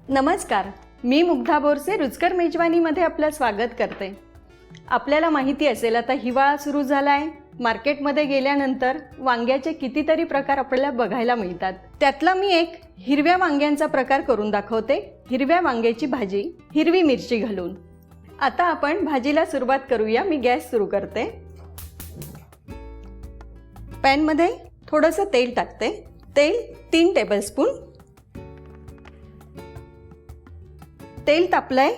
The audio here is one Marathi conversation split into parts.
नमस्कार, मी मुग्धा बोरसे रुचकर मेजवानीमध्ये आपलं स्वागत करते। आपल्याला माहिती असेल आता हिवाळा सुरू झाला आहे। मार्केटमध्ये गेल्यानंतर वांग्याचे कितीतरी प्रकार आपल्याला बघायला मिळतात। त्यातला मी एक हिरव्या वांग्यांचा प्रकार करून दाखवते। हिरव्या वांग्याची भाजी हिरवी मिरची घालून। आता आपण भाजीला सुरुवात करूया। मी गॅस सुरू करते। पॅनमध्ये थोडंसं तेल टाकते। तेल 3 टेबलस्पून। तेल तापलंय,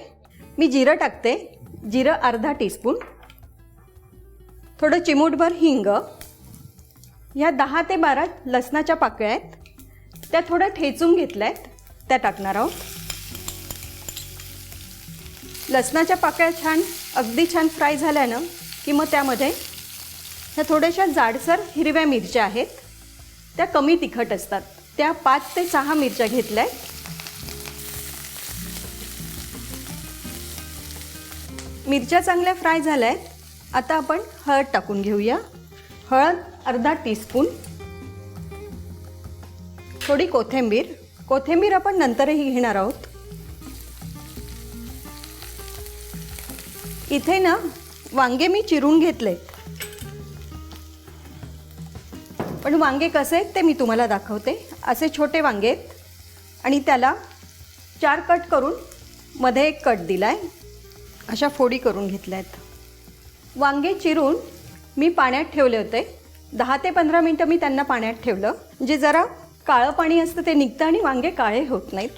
मी जिरं टाकते। जिरं अर्धा टीस्पून। थोडं चिमूटभर हिंग। ह्या 10 ते 12 लसणाच्या पाकळ्या आहेत, त्या थोड्या ठेचून घेतल्या आहेत, त्या टाकणार आहोत। लसणाच्या पाकळ्या अगदी छान फ्राय झाल्या ना की मग त्यामध्ये ह्या थोड्याशा जाडसर हिरव्या मिरच्या आहेत, त्या कमी तिखट असतात, त्या 5 ते 6 मिरच्या घेतल्या आहेत। मिरच्या चांगल्या फ्राय झाल्या आहेत। आता आपण हळद टाकून घेऊया। हळद अर्धा टीस्पून। थोडी कोथिंबीर आपण नंतरही घेणार आहोत। इथे ना वांगे मी चिरून घेतलेत, पण वांगे कसे आहेत ते मी तुम्हाला दाखवते। असे छोटे वांगे आहेत आणि त्याला 4 कट करून मध्ये एक कट दिलाय। अशा फोडी करून घेतल्या आहेत। वांगे चिरून मी पाण्यात ठेवले होते। 10 ते 15 मिनिटं मी त्यांना पाण्यात ठेवलं, म्हणजे जरा काळं पाणी असतं ते निघतं आणि वांगे काळे होत नाहीत।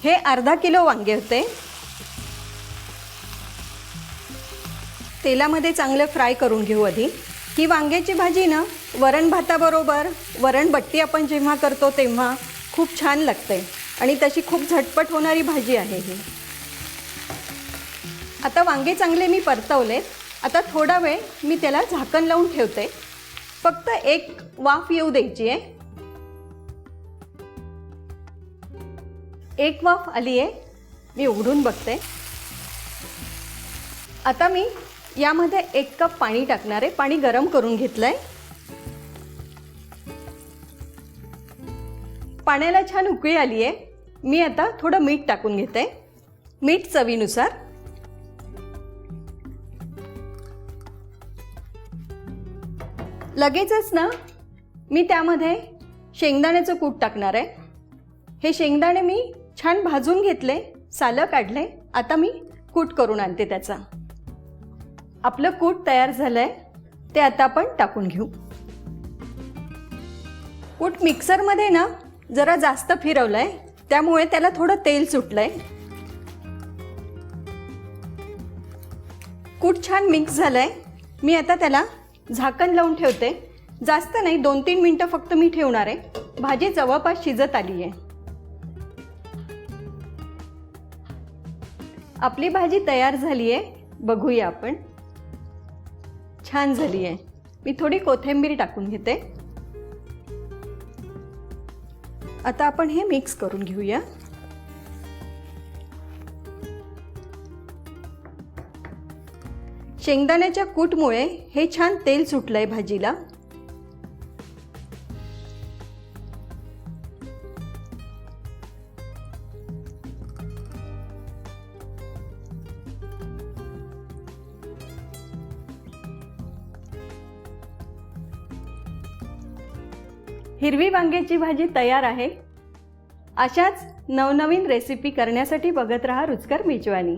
हे अर्धा किलो वांगे होते। तेलामध्ये चांगलं फ्राय करून घेऊ आधी। ही वांग्याची भाजी ना वरण भाताबरोबर, वरण बट्टी आपण जेव्हा करतो तेव्हा खूप छान लागते आणि तशी खूप झटपट होणारी भाजी आहे ही। आता वांगे चांगले मी परतवलेत। आता थोडा वेळ मी त्याला झाकण लावून ठेवते। फक्त एक वाफ येऊ द्यायची आहे। एक वाफ आली आहे, मी उघडून बघते। आता मी यामध्ये 1 कप पाणी टाकणार आहे। पाणी गरम करून घेतलंय। पाण्याला छान उकळी आली आहे। मी आता थोडं मीठ टाकून घेते। मीठ चवीनुसार। लगेचच ना मी त्यामध्ये शेंगदाण्याचं कूट टाकणार आहे। हे शेंगदाणे मी छान भाजून घेतले, सालं काढले। आता मी कूट करून आणते त्याचा। आपलं कूट तयार झालंय, ते आता आपण टाकून घेऊ। कूट मिक्सरमध्ये ना जरा जास्त फिरवलंय, त्यामुळे त्याला थोडं तेल सुटलंय। कूट छान मिक्स झालंय। मी आता त्याला झाकण लावून ठेवते। जास्त नाही, 2-3 मिनिटं फक्त मी ठेवणार आहे। भाजी जवळपास शिजत आली आहे। आपली भाजी तयार झाली आहे, बघूया आपण। छान झाली आहे। मी थोडी कोथिंबीर टाकून घेते। आता आपण हे मिक्स करून घेऊया। शेंगदाण्याच्या कूटमुळे हे छान तेल सुटलंय भाजीला। हिरवी वांग्याची भाजी तयार आहे। अशाच नवनवीन रेसिपी करण्यासाठी बघत रहा रुचकर मेजवानी।